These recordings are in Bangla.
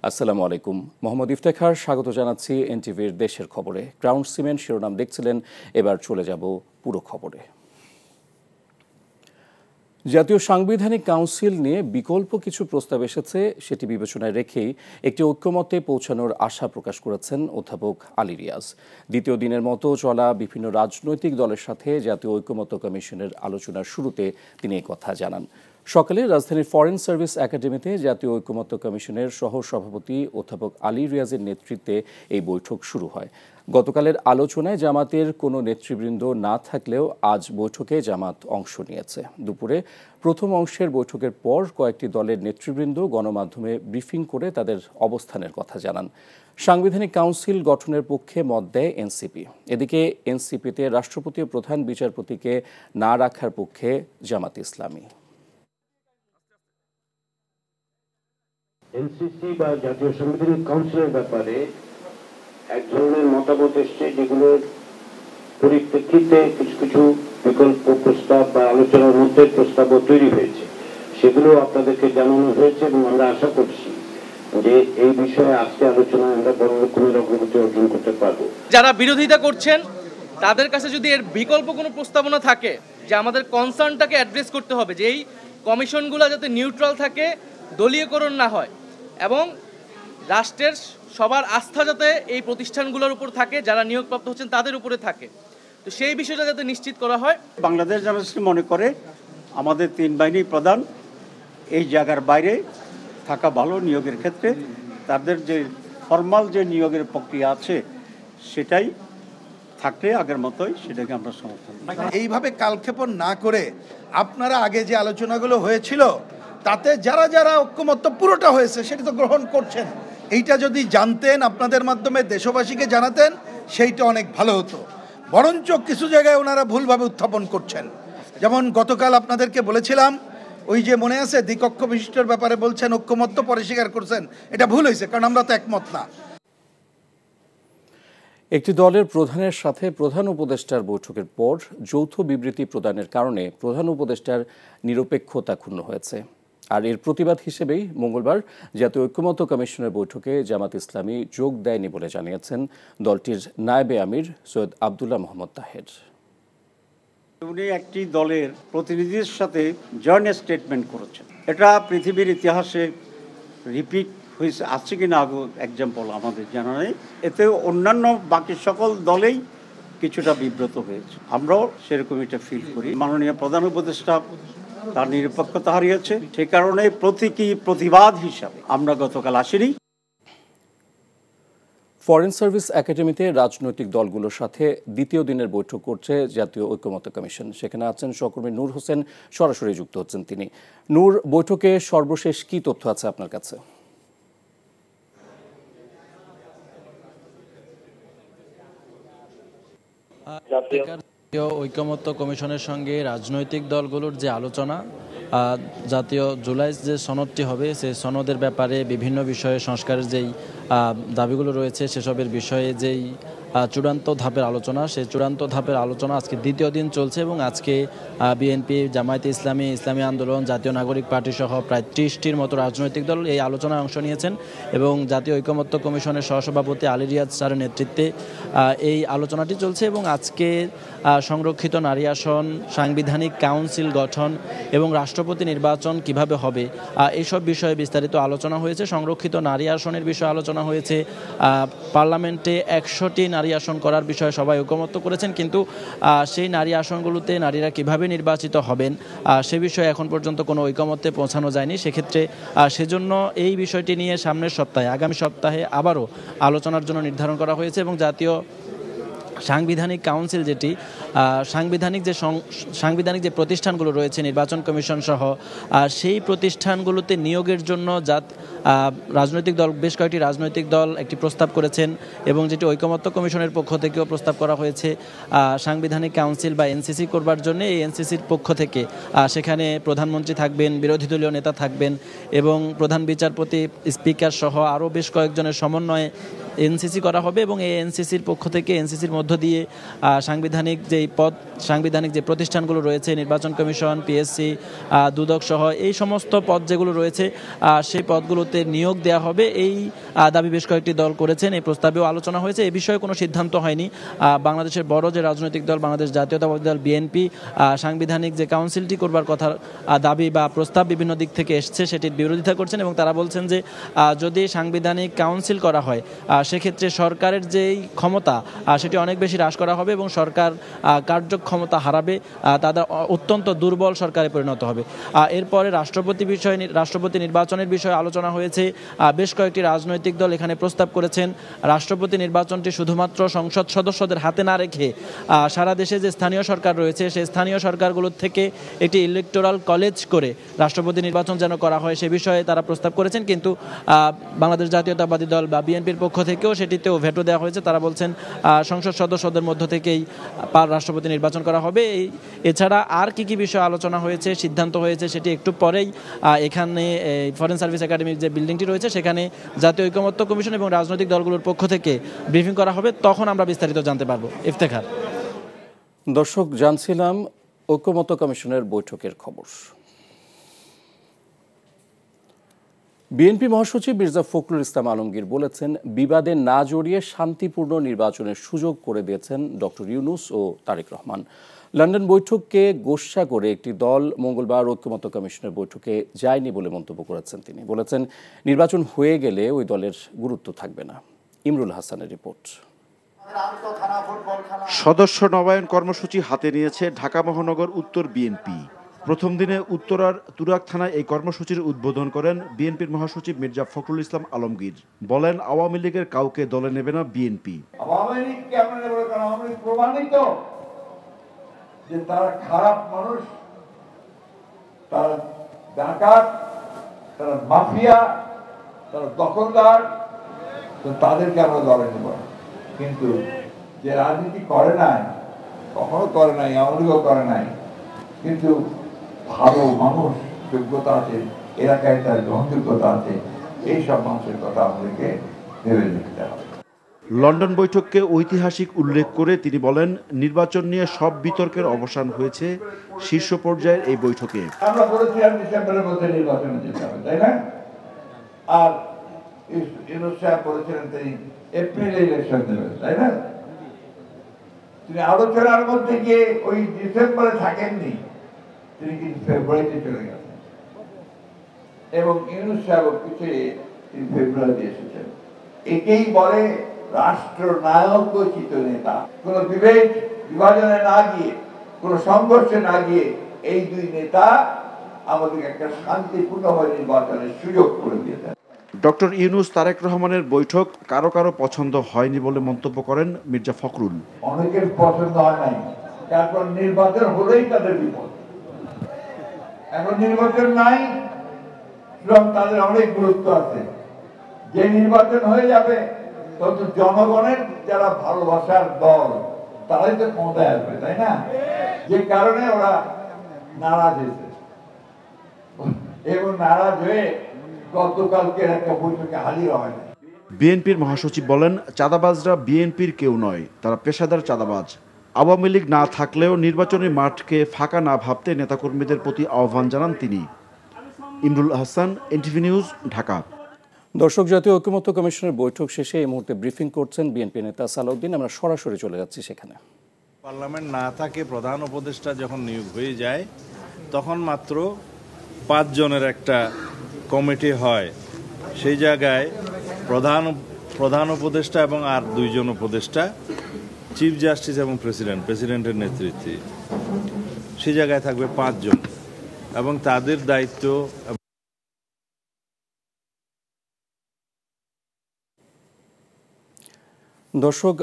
আসসালামু আলাইকুম। মোহাম্মদ ইফতেখার স্বাগত জানাচ্ছি এনটিভির দেশের খবরে। গ্রাউন্ড সিমেন্ট শিরোনাম দেখছিলেন, এবার চলে যাব পুরো খবরে। জাতীয় সাংবিধানিক কাউন্সিল নিয়ে বিকল্প কিছু প্রস্তাব এসেছে, সেটি বিবেচনায় রেখেই একটি ঐক্যমত্যে পৌঁছানোর আশা প্রকাশ করেছেন অধ্যাপক আলী রিয়াজ। দ্বিতীয় দিনের মতো চলা বিভিন্ন রাজনৈতিক দলের সাথে জাতীয় ঐক্যমত্য কমিশনের আলোচনার শুরুতে তিনি এই কথা জানান। সকালে রাজধানীর ফরেন সার্ভিস একাডেমিতে জাতীয় ঐক্যমত্য কমিশনের সহ সভাপতি অধ্যাপক আলী রিয়াজের নেতৃত্বে এই বৈঠক শুরু হয়। গতকালের আলোচনায় জামাতের কোনো নেতৃবৃন্দ না থাকলেও আজ বৈঠকে জামাত অংশ নিয়েছে। দুপুরে প্রথম অংশের বৈঠকের পর কয়েকটি দলের নেতৃবৃন্দ গণমাধ্যমে ব্রিফিং করে তাদের অবস্থানের কথা জানান। সাংবিধানিক কাউন্সিল গঠনের পক্ষে মত দেয় এনসিপি। এদিকে এনসিপিতে রাষ্ট্রপতি ও প্রধান বিচারপতিকে না রাখার পক্ষে জামাত ইসলামী। এনসিসি বা জাতীয় সাংবিধানিক কাউন্সিলের ব্যাপারে এক ধরনের মতামত এসছে, যেগুলোর পরিপ্রেক্ষিতে কিছু কিছু বিকল্প প্রস্তাব বা আলোচনার মধ্যে প্রস্তাবও তৈরি হয়েছে। সেগুলো আপনাদেরকে জানানো হয়েছে এবং আমরা আশা করছি যে এই বিষয়ে আজকে আলোচনায় আমরা বড় রকমের অগ্রগতি অর্জন করতে পারবো। যারা বিরোধিতা করছেন তাদের কাছে যদি এর বিকল্প কোনো প্রস্তাবনা থাকে যে আমাদের কনসার্নটাকে অ্যাড্রেস করতে হবে, যে এই কমিশনগুলো যাতে নিউট্রাল থাকে, দলীয়করণ না হয় এবং রাষ্ট্রের সবার আস্থা যাতে এই প্রতিষ্ঠানগুলোর উপর থাকে, যারা নিয়োগপ্রাপ্ত হচ্ছেন তাদের উপরে থাকে, তো সেই বিষয়টা যাতে নিশ্চিত করা হয়। বাংলাদেশ জামাত ইসলামী মনে করে আমাদের তিন বাহিনী প্রধান এই জায়গার বাইরে থাকা ভালো নিয়োগের ক্ষেত্রে। তাদের যে ফর্মাল যে নিয়োগের প্রক্রিয়া আছে সেটাই থাকলে আগের মতোই সেটাকে আমরা সমর্থন করি। এইভাবে কালক্ষেপণ না করে আপনারা আগে যে আলোচনাগুলো হয়েছিল তাতে যারা যারা ঐক্যমত্য পুরোটা হয়েছে সেটা তো গ্রহণ করছেন, এইটা যদি জানতেন, আপনাদের মাধ্যমে দেশবাসীকে জানাতেন, সেইটা অনেক ভালো হতো। বরঞ্চ কিছু জায়গায় ওনারা ভুলভাবে উত্থাপন করছেন। যেমন গতকাল আপনাদেরকে বলেছিলাম, ওই যে মনে আছে দ্বিকক্ষ বিশিষ্টর ব্যাপারে বলছেন ঐক্যমত্য, পরে স্বীকার করছেন, এটা ভুল হয়েছে, কারণ আমরা তো একমত না। একটি দলের প্রধানের সাথে প্রধান উপদেষ্টার বৈঠকের পর যৌথ বিবৃতি প্রদানের কারণে প্রধান উপদেষ্টার নিরপেক্ষতা ক্ষুণ্ণ হয়েছে। আর এর প্রতিবাদ হিসেবেই মঙ্গলবার জাতীয় ঐক্যমত্য কমিশনের বৈঠকে জামাত ইসলামী যোগ দেয়নি বলে জানিয়েছেন দলটির নায়েবে আমির সৈয়দ আবদুল্লাহ মোহাম্মদ তাহের। উনি একটি দলের প্রতিনিধির সাথে জয়েন্ট স্টেটমেন্ট করেছেন। এটা পৃথিবীর ইতিহাসে রিপিট হয়েছে, আছে কিনা আগে এক্সাম্পল আমাদের জানা নেই। এতে অন্যান্য বাকি সকল দলেই কিছুটা বিব্রত হয়েছে, আমরাও সেরকম এটা ফিল করি। মাননীয় প্রধান উপদেষ্টা তার নিরপেক্ষতা হারিয়েছে, সে কারণে প্রতিবাদ হিসাবে আমরা গতকাল আসিনি। ফরেন সার্ভিস একাডেমিতে রাজনৈতিক দলগুলোর সাথে দ্বিতীয় দিনের বৈঠক করছে জাতীয় ঐক্যমত্য কমিশন। সেখানে আছেন সহকর্মী নূর হোসেন, সরাসরি যুক্ত হচ্ছেন তিনি। নূর, বৈঠকে সর্বশেষ কি তথ্য আছে আপনার কাছে? জাতীয় ঐক্যমত্য কমিশনের সঙ্গে রাজনৈতিক দলগুলোর যে আলোচনা, জাতীয় জুলাই যে সনদটি হবে সেই সনদের ব্যাপারে বিভিন্ন বিষয়ে সংস্কারের যেই দাবিগুলো রয়েছে সেসবের বিষয়ে যেই চূড়ান্ত ধাপের আলোচনা, সেই চূড়ান্ত ধাপের আলোচনা আজকে দ্বিতীয় দিন চলছে এবং আজকে বিএনপি, জামায়াতে ইসলামী, ইসলামী আন্দোলন, জাতীয় নাগরিক পার্টি সহ প্রায় 30টির মতো রাজনৈতিক দল এই আলোচনায় অংশ নিয়েছেন এবং জাতীয় ঐক্যমত্য কমিশনের সহসভাপতি আলী রিয়াজ স্যারের নেতৃত্বে এই আলোচনাটি চলছে এবং আজকে সংরক্ষিত নারী আসন, সাংবিধানিক কাউন্সিল গঠন এবং রাষ্ট্রপতি নির্বাচন কিভাবে হবে এইসব বিষয়ে বিস্তারিত আলোচনা হয়েছে। সংরক্ষিত নারী আসনের বিষয়ে আলোচনা হয়েছে। পার্লামেন্টে 100টি নারী আসন করার বিষয়ে সবাই ঐকমত্য করেছেন, কিন্তু সেই নারী আসনগুলোতে নারীরা কিভাবে নির্বাচিত হবেন সে বিষয়ে এখন পর্যন্ত কোনো ঐকমত্যে পৌঁছানো যায়নি। সেক্ষেত্রে সেজন্য এই বিষয়টি নিয়ে সামনের সপ্তাহে, আগামী সপ্তাহে আবারও আলোচনার জন্য নির্ধারণ করা হয়েছে এবং জাতীয় সাংবিধানিক কাউন্সিল যেটি সাংবিধানিক যে প্রতিষ্ঠানগুলো রয়েছে নির্বাচন কমিশন সহ সেই প্রতিষ্ঠানগুলোতে নিয়োগের জন্য রাজনৈতিক দল, বেশ কয়েকটি রাজনৈতিক দল একটি প্রস্তাব করেছেন এবং যেটি ঐকমত্য কমিশনের পক্ষ থেকেও প্রস্তাব করা হয়েছে সাংবিধানিক কাউন্সিল বা এনসিসি করবার জন্য। এই এনসিসির পক্ষ থেকে সেখানে প্রধানমন্ত্রী থাকবেন, বিরোধী দলীয় নেতা থাকবেন এবং প্রধান বিচারপতি, স্পিকার সহ আরও বেশ কয়েকজনের সমন্বয়ে এনসিসি করা হবে এবং এই এনসিসির পক্ষ থেকে এনসিসির মধ্য দিয়ে সাংবিধানিক যে প্রতিষ্ঠানগুলো রয়েছে, নির্বাচন কমিশন, পিএসসি, দুদক সহ এই সমস্ত পদ যেগুলো রয়েছে সেই পদগুলোতে নিয়োগ দেওয়া হবে। এই দাবি বেশ কয়েকটি দল করেছেন, এই প্রস্তাবেও আলোচনা হয়েছে। এ বিষয়ে কোনো সিদ্ধান্ত হয়নি। বাংলাদেশের বড় যে রাজনৈতিক দল বাংলাদেশ জাতীয়তাবাদী দল বিএনপি সাংবিধানিক যে কাউন্সিলটি করবার কথা দাবি বা প্রস্তাব বিভিন্ন দিক থেকে এসছে সেটির বিরোধিতা করছেন এবং তারা বলছেন যে যদি সাংবিধানিক কাউন্সিল করা হয় সেক্ষেত্রে সরকারের যেই ক্ষমতা সেটি অনেক বেশি হ্রাস করা হবে এবং সরকার কার্যক্ষমতা হারাবে, তাদের অত্যন্ত দুর্বল সরকারে পরিণত হবে। এরপরে রাষ্ট্রপতি নির্বাচনের বিষয়ে আলোচনা হয়েছে। বেশ কয়েকটি রাজনৈতিক দল এখানে প্রস্তাব করেছেন রাষ্ট্রপতি নির্বাচনটি শুধুমাত্র সংসদ সদস্যদের হাতে না রেখে সারা দেশে যে স্থানীয় সরকার রয়েছে সেই স্থানীয় সরকারগুলোর থেকে একটি ইলেকটোরাল কলেজ করে রাষ্ট্রপতি নির্বাচন যেন করা হয় সে বিষয়ে তারা প্রস্তাব করেছেন। কিন্তু বাংলাদেশ জাতীয়তাবাদী দল বা বিএনপির পক্ষ থেকেও সেটিতেও ভেটো দেওয়া হয়েছে। তারা বলছেন সংসদ সদস্যদের মধ্য থেকেই রাষ্ট্রপতি নির্বাচন করা হবে। এছাড়া আর কি কি বিষয়ে আলোচনা হয়েছে, সিদ্ধান্ত হয়েছে সেটি একটু পরেই এখানে ফরেন সার্ভিস একাডেমির যে বিল্ডিংটি রয়েছে সেখানে জাতীয় ঐকমত্য কমিশন এবং রাজনৈতিক দলগুলোর পক্ষ থেকে ব্রিফিং করা হবে, তখন আমরা বিস্তারিত জানতে পারবো। ইফতেখার। দর্শক, জানছিলাম ঐকমত্য কমিশনের বৈঠকের খবর। বিএনপি মহাসচিব মির্জা ফখরুল ইসলাম আলমগীর বলেছেন, বিবাদে না জড়িয়ে শান্তিপূর্ণ নির্বাচনের সুযোগ করে দিয়েছেন ডক্টর ইউনূস ও তারেক রহমান। লন্ডন বৈঠককে গোস্বা করে একটি দল মঙ্গলবার ঐকমত্য কমিশনের বৈঠকে যায়নি বলে মন্তব্য করেছেন তিনি। বলেছেন, নির্বাচন হয়ে গেলে ওই দলের গুরুত্ব থাকবে না। ইমরুল হাসানের রিপোর্ট। সদস্য নবায়ন কর্মসূচি হাতে নিয়েছে ঢাকা মহানগর উত্তর বিএনপি। প্রথম দিনে উত্তরার তুরাগ থানায় এই কর্মসূচির উদ্বোধন করেন বিএনপির মহাসচিব মির্জা ফখরুল ইসলাম আলমগীর। বলেন, আওয়ামী লীগের কাউকে দলে নেবে না বিএনপি। আওয়ামী লীগকে আমরা নেব না, কারণ আওয়ামী লীগ প্রমাণিত যে তারা খারাপ মানুষ, তারা ডাকাত, তারা মাফিয়া, তারা দখলদার, তো তাদেরকে আমরা দলে নেব না। কিন্তু যে রাজনীতি করে নাই, কখনো করে নাই, আওয়ামী লীগও করে নাই, কিন্তু ভালো মানুষ, যোগ্যতা আছে, এলাকায় তার গ্রহণযোগ্যতা আছে, এইসব মানুষের কথা আমাদেরকে ভেবে দেখতে হবে। লন্ডন বৈঠককে ঐতিহাসিক উল্লেখ করে তিনি বলেন, নির্বাচন নিয়ে সব বিতর্কের অবসান হয়েছে শীর্ষ পর্যায়ের এই বৈঠকে। আমরা বলেছিলাম ডিসেম্বরের মধ্যে নির্বাচনে যেতে হবে, তাই না? আর ইউনূস সাহেব বলেছিলেন তিনি এপ্রিলে ইলেকশন দেবেন, তাই না? তিনি আলোচনার মধ্যে গিয়ে ওই ডিসেম্বরে থাকেননি, তিনি কিন্তু ফেব্রুয়ারিতে চলে গেছেন এবং ইউনূস সাহেব পিছিয়ে তিনি ফেব্রুয়ারিতে এসেছেন। একেই বলে রাষ্ট্রনায়কোচিত নেতা। কোন বিভাজনে না গিয়ে, কোন সংঘর্ষে না গিয়ে এই দুই নেতা আমাদের একটা শান্তিপূর্ণভাবে নির্বাচনের সুযোগ করে দিয়েছেন। ডক্টর ইউনূস তারেক রহমানের বৈঠক কারো কারো পছন্দ হয়নি বলে মন্তব্য করেন মির্জা ফখরুল। অনেকের পছন্দ হয় নাই, তারপর নির্বাচন হলেই তাদের বিপদ। এখন নির্বাচন নাই, তাদের অনেক গুরুত্ব আছে। যে নির্বাচন হয়ে যাবে তত জনগণের যারা ভালোবাসার দল তারাই তো ক্ষমতায় আসবে, তাই না? যে কারণে ওরা নারাজ হয়েছে এবং নারাজ হয়ে গতকালকে একটা বৈঠকে হাজির হয় না। বিএনপির মহাসচিব বলেন, চাঁদাবাজরা বিএনপির কেউ নয়, তারা পেশাদার চাঁদাবাজ। আওয়ামী লীগ না থাকলেও নির্বাচনী মাঠকে ফাঁকা না ভাবতে নেতাকর্মীদের প্রতি আহ্বান জানান তিনি। Imrul Hasan, NTV news, Dhaka. দর্শক, জাতীয় ঐকমত্য কমিশনের বৈঠক শেষে এই মুহূর্তে ব্রিফিং করছেন বিএনপি নেতা সালাউদ্দিন। আমরা সরাসরি চলে যাচ্ছি সেখানে। পার্লামেন্ট না থাকে, প্রধান উপদেষ্টা যখন নিয়োগ হয়ে যায় তখন মাত্র 5 জনের একটা কমিটি হয়। সেই জায়গায় প্রধান উপদেষ্টা এবং আর 2 জন উপদেষ্টা, চিফ জাস্টিস এবং প্রেসিডেন্টের নেতৃত্বে সেই জায়গায় থাকবে 5 জন এবং তাদের দায়িত্ব। দর্শক,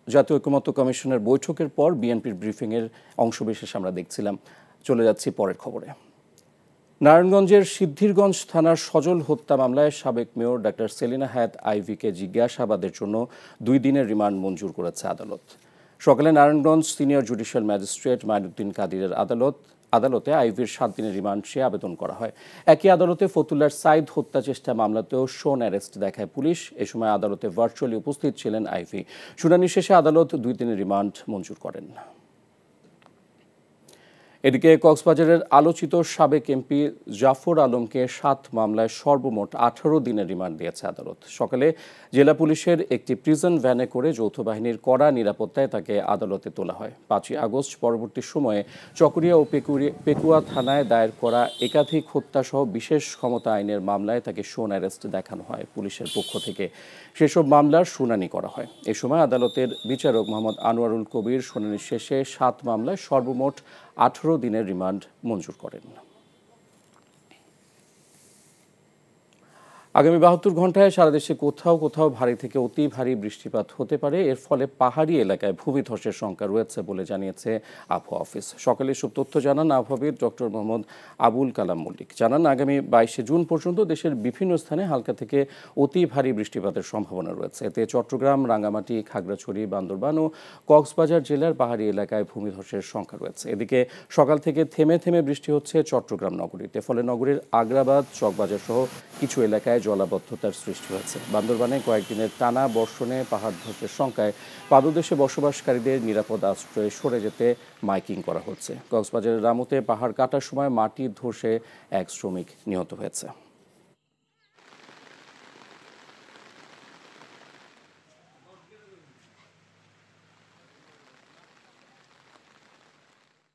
জাতীয় ঐকমত্য কমিশনের বৈঠকের পর বিএনপির ব্রিফিংয়ের অংশবিশেষ আমরা দেখছিলাম। চলে যাচ্ছি পরের খবরে। নারায়ণগঞ্জের সিদ্ধিরগঞ্জ থানার সজল হত্যা মামলায় সাবেক মেয়র ডাক্তার সেলিনা হায়াৎ আইভিকে জিজ্ঞাসাবাদের জন্য 2 দিনের রিমান্ড মঞ্জুর করেছে আদালত। সকালে Narayanganj senior judicial magistrate Mainuddin কাদিরের আদালত আদালতে আইভির 7 দিনের রিমান্ড চেয়ে আবেদন করা হয়। একই আদালতে ফতুল্লার সাইদ হত্যা চেষ্টা মামলাতেও শোন অ্যারেস্ট দেখায় পুলিশ। এ সময় আদালতে ভার্চুয়ালি উপস্থিত ছিলেন আইভি। শুনানি শেষে আদালত 2 দিনের রিমান্ড মঞ্জুর করেন। এদিকে কক্সবাজারের আলোচিত সাবেক এমপি জাফর আলমকে 7 মামলায় সর্বমোট 18 দিনের রিমান্ড দিয়েছে আদালত। সকালে জেলা পুলিশের একটি প্রিজন ভ্যানে করে যৌথ বাহিনীর কড়া নিরাপত্তায় তাকে আদালতে তোলা হয়। 5 আগস্ট পরবর্তী সময়ে চকরিয়া ও পেকুয়া থানায় দায়ের করা একাধিক হত্যাসহ বিশেষ ক্ষমতা আইনের মামলায় তাকে শোন অ্যারেস্ট দেখানো হয় পুলিশের পক্ষ থেকে। সেসব মামলার শুনানি করা হয়। এ সময় আদালতের বিচারক মোহাম্মদ আনোয়ারুল কবির শুনানি শেষে 7 মামলায় সর্বমোট 18 দিনের রিমান্ড মঞ্জুর করেন। আগামী 72 ঘন্টায় সারা দেশে কোথাও কোথাও ভারী থেকে অতি ভারী বৃষ্টিপাত হতে পারে। এর ফলে পাহাড়ি এলাকায় ভূমিধসের শঙ্কা রয়েছে বলে জানিয়েছে আবহাওয়া অফিস। সকালে সব তথ্য জানান আবহাওয়াবিদ ডক্টর মোহাম্মদ আবুল কালাম মল্লিক। জানান, আগামী 22 জুন পর্যন্ত দেশের বিভিন্ন স্থানে হালকা থেকে অতি ভারী বৃষ্টিপাতের সম্ভাবনা রয়েছে। এতে চট্টগ্রাম, রাঙ্গামাটি, খাগড়াছড়ি, বান্দরবান ও কক্সবাজার জেলার পাহাড়ি এলাকায় ভূমিধসের শঙ্কা রয়েছে। এদিকে সকাল থেকে থেমে থেমে বৃষ্টি হচ্ছে চট্টগ্রাম নগরীতে। ফলে নগরীর আগ্রাবাদ, চকবাজার সহ কিছু এলাকায় জলাবদ্ধতার সৃষ্টি হয়েছে। বান্দরবানে কয়েকদিনের টানা বর্ষণে পাহাড় ধসের শঙ্কায় পাদদেশে বসবাসকারীদের নিরাপদ আশ্রয়ে সরে যেতে মাইকিং করা হচ্ছে। কক্সবাজারের রামুতে পাহাড় কাটার সময় মাটি ধসে এক শ্রমিক নিহত হয়েছে।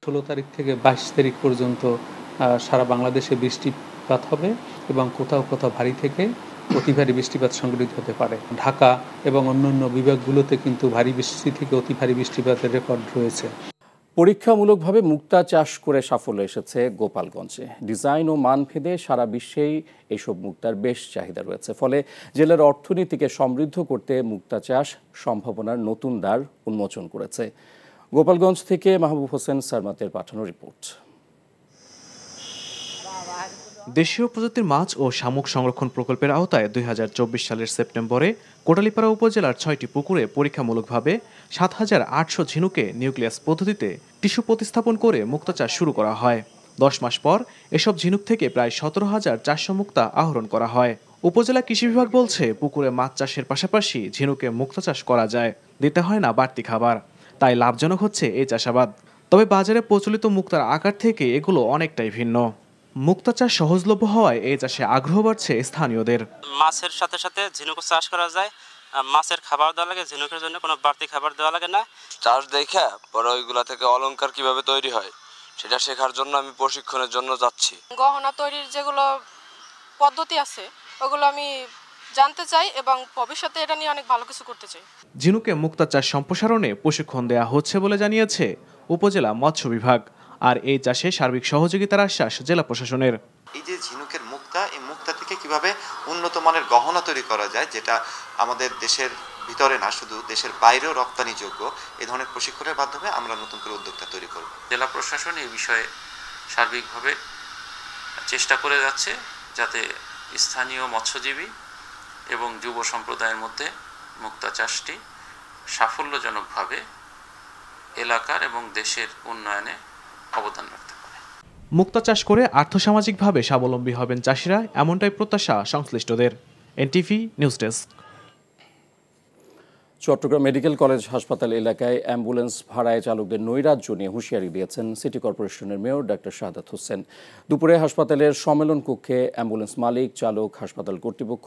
ষোলো তারিখ থেকে 22 তারিখ পর্যন্ত সারা বাংলাদেশে বৃষ্টিপাত হবে এবং কোথাও কোথাও ভারী থেকে অতি ভারী বৃষ্টিপাত সংঘটিত হতে পারে। ঢাকা এবং অন্যান্য বিভাগগুলোতে কিন্তু ভারী বৃষ্টি থেকে অতি ভারী বৃষ্টিপাতের রেকর্ড রয়েছে। পরীক্ষামূলকভাবে মুক্তা চাষ করে সাফল্য এসেছে গোপালগঞ্জে। ডিজাইন ও মানভেদে সারা বিশ্বেই এসব মুক্তার বেশ চাহিদা রয়েছে। ফলে জেলার অর্থনীতিকে সমৃদ্ধ করতে মুক্তা চাষ সম্ভাবনার নতুন দ্বার উন্মোচন করেছে। গোপালগঞ্জ থেকে মাহবুব হোসেন সারমাতের পাঠানো রিপোর্ট। দেশীয় প্রজাতির মাছ ও শামুক সংরক্ষণ প্রকল্পের আওতায় 2024 সালের সেপ্টেম্বরে কোটালীপাড়া উপজেলার 6টি পুকুরে পরীক্ষামূলকভাবে 7,800 ঝিনুকে নিউক্লিয়াস পদ্ধতিতে টিস্যু প্রতিস্থাপন করে মুক্তা চাষ শুরু করা হয়। 10 মাস পর এসব ঝিনুক থেকে প্রায় 17,400 মুক্তা আহরণ করা হয়। উপজেলা কৃষি বিভাগ বলছে, পুকুরে মাছ চাষের পাশাপাশি ঝিনুকে মুক্তা চাষ করা যায়, দিতে হয় না বাড়তি খাবার, তাই লাভজনক হচ্ছে এই চাষাবাদ। তবে বাজারে প্রচলিত মুক্তার আকার থেকে এগুলো অনেকটাই ভিন্ন। মুক্তা চাষ সহজলভ্য হওয়ায় এই চাষে আগ্রহ বাড়ছে স্থানীয়দের। মাছের সাথে সাথে ঝিনুক চাষ করা যায়, মাছের খাবার দেওয়া লাগে, ঝিনুকের জন্য কোনো বাড়তি খাবার দেওয়া লাগে না। চাষ দেখে পরে ওইগুলা থেকে অলংকার কিভাবে তৈরি হয় সেটা শেখার জন্য আমি প্রশিক্ষণের জন্য যাচ্ছি। গহনা তৈরির যেগুলো পদ্ধতি আছে ওগুলো আমি জানতে চাই এবং ভবিষ্যতে এটা নিয়ে অনেক ভালো কিছু করতে চাই। ঝিনুকে মুক্তা চাষ সম্প্রসারণে প্রশিক্ষণ দেওয়া হচ্ছে বলে জানিয়েছে উপজেলা মৎস্য বিভাগ। আর এই চাষে সার্বিক সহযোগিতার আশ্বাস জেলা প্রশাসনের। এই যে ঝিনুকের মুক্তা, এই মুক্তা থেকে কিভাবে উন্নত মানের গহনা তৈরি করা যায়, যেটা আমাদের দেশের ভিতরে না শুধু দেশের বাইরেও রপ্তানিযোগ্য, এই ধরনের প্রশিক্ষণের মাধ্যমে আমরা নতুন করে উদ্যোক্তা তৈরি করব। জেলা প্রশাসন এই বিষয়ে সার্বিকভাবে চেষ্টা করে যাচ্ছে যাতে স্থানীয় মৎস্যজীবী এবং যুব সম্প্রদায়ের মধ্যে মুক্তা চাষটি সাফল্যজনকভাবে এলাকার এবং দেশের উন্নয়নে অবদান রাখতে পারে। মুক্তা চাষ করে আর্থসামাজিকভাবে স্বাবলম্বী হবেন চাষিরা, এমনটাই প্রত্যাশা সংশ্লিষ্টদের। NTV news desk. Chittagong medical college হাসপাতাল এলাকায় অ্যাম্বুলেন্স ভাড়ায় চালকদের নৈরাজ্য নিয়ে হুঁশিয়ারি দিয়েছেন সিটি কর্পোরেশনের মেয়র ডক্টর শাহাদাত হোসেন। দুপুরে হাসপাতালের সম্মেলন কক্ষে অ্যাম্বুলেন্স মালিক, চালক, হাসপাতাল কর্তৃপক্ষ,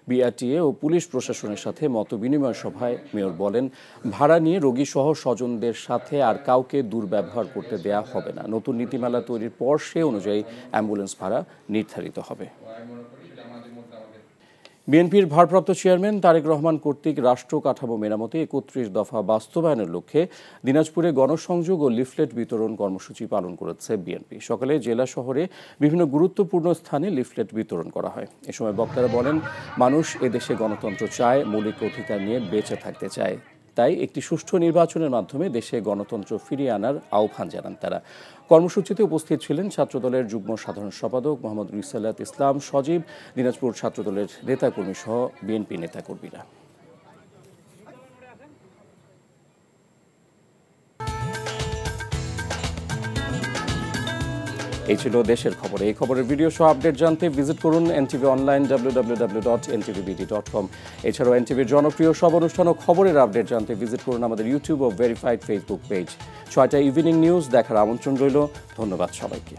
বিআরটিএ ও পুলিশ প্রশাসনের সাথে মতবিনিময় সভায় মেয়র বলেন, ভাড়া নিয়ে রোগীসহ স্বজনদের সাথে আর কাউকে দুর্ব্যবহার করতে দেয়া হবে না। নতুন নীতিমালা তৈরির পর সে অনুযায়ী অ্যাম্বুলেন্স ভাড়া নির্ধারিত হবে। বিএনপির ভারপ্রাপ্ত চেয়ারম্যান তারেক রহমান কর্তৃক রাষ্ট্র কাঠামো মেরামতে 31 দফা বাস্তবায়নের লক্ষ্যে দিনাজপুরে গণসংযোগ ও লিফলেট বিতরণ কর্মসূচি পালন করেছে বিএনপি। সকালে জেলা শহরে বিভিন্ন গুরুত্বপূর্ণ স্থানে লিফলেট বিতরণ করা হয়। এ সময় বক্তারা বলেন, মানুষ এদেশে গণতন্ত্র চায়, মৌলিক অধিকার নিয়ে বেঁচে থাকতে চায়। তাই একটি সুষ্ঠু নির্বাচনের মাধ্যমে দেশে গণতন্ত্র ফিরিয়ে আনার আহ্বান জানান তারা। কর্মসূচিতে উপস্থিত ছিলেন ছাত্রদলের যুগ্ম সাধারণ সম্পাদক মোহাম্মদ রিসালাত ইসলাম সজীব, দিনাজপুর ছাত্রদলের নেতাকর্মী সহ বিএনপি নেতাকর্মীরা। এই ছিল দেশের খবর। এই খবরের ভিডিও সহ আপডেট জানতে ভিজিট করুন NTV অনলাইন www.ntvbt.com। এছাড়াও NTVর জনপ্রিয় সব অনুষ্ঠান ও খবরের আপডেট জানতে ভিজিট করুন আমাদের ইউটিউব ও ভেরিফাইড ফেসবুক পেজ। 6টায় ইভিনিং নিউজ দেখার আমন্ত্রণ রইল। ধন্যবাদ সবাইকে।